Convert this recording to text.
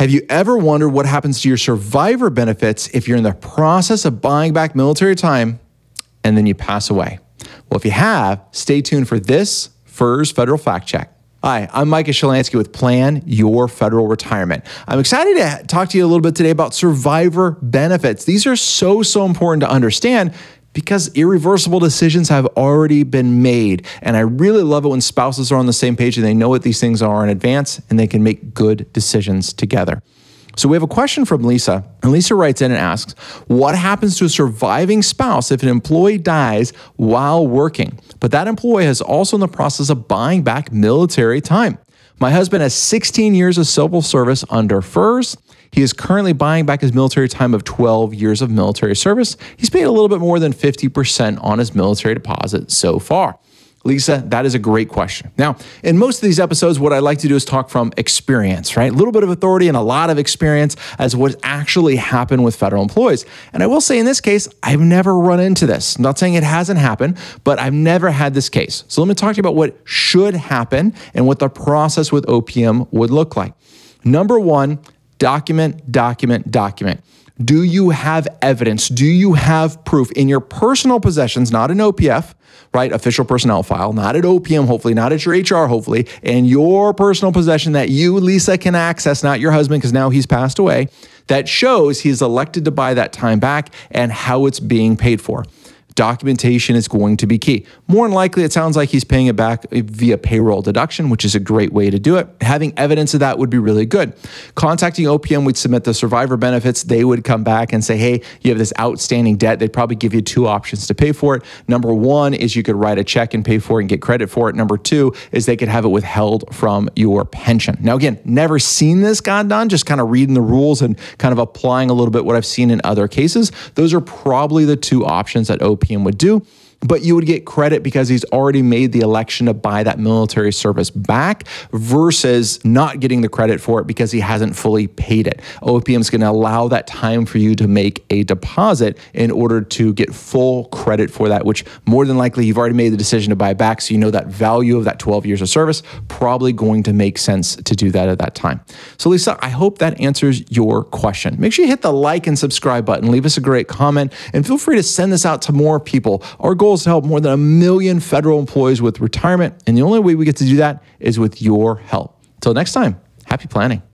Have you ever wondered what happens to your survivor benefits if you're in the process of buying back military time and then you pass away? Well, if you have, stay tuned for this FERS Federal Fact Check. Hi, I'm Micah Shilanski with Plan Your Federal Retirement. I'm excited to talk to you a little bit today about survivor benefits. These are so important to understand because irreversible decisions have already been made. And I really love it when spouses are on the same page and they know what these things are in advance and they can make good decisions together. So we have a question from Lisa, and Lisa writes in and asks, what happens to a surviving spouse if an employee dies while working, but that employee is also in the process of buying back military time? My husband has 16 years of civil service under FERS. He is currently buying back his military time of 12 years of military service. He's paid a little bit more than 50% on his military deposit so far. Lisa, that is a great question. Now, in most of these episodes, what I like to do is talk from experience, right? A little bit of authority and a lot of experience as what actually happened with federal employees. And I will say in this case, I've never run into this. I'm not saying it hasn't happened, but I've never had this case. So let me talk to you about what should happen and what the process with OPM would look like. Number one, document. Do you have evidence? Do you have proof in your personal possessions, not an OPF, right? Official personnel file, not at OPM, hopefully, not at your HR, hopefully, and your personal possession that you, Lisa, can access, not your husband, because now he's passed away, that shows he's elected to buy that time back and how it's being paid for. Documentation is going to be key. More than likely, it sounds like he's paying it back via payroll deduction, which is a great way to do it. Having evidence of that would be really good. Contacting OPM, we'd submit the survivor benefits. They would come back and say, hey, you have this outstanding debt. They'd probably give you two options to pay for it. Number one is you could write a check and pay for it and get credit for it. Number two is they could have it withheld from your pension. Now, again, never seen this got done, just kind of reading the rules and kind of applying a little bit what I've seen in other cases. Those are probably the two options that OPM would do, but you would get credit because he's already made the election to buy that military service back versus not getting the credit for it because he hasn't fully paid it. OPM is going to allow that time for you to make a deposit in order to get full credit for that, which more than likely you've already made the decision to buy back. So you know that value of that 12 years of service, probably going to make sense to do that at that time. So Lisa, I hope that answers your question. Make sure you hit the like and subscribe button, leave us a great comment, and feel free to send this out to more people. Our goal is to help more than 1 million federal employees with retirement. And the only way we get to do that is with your help. Until next time, happy planning.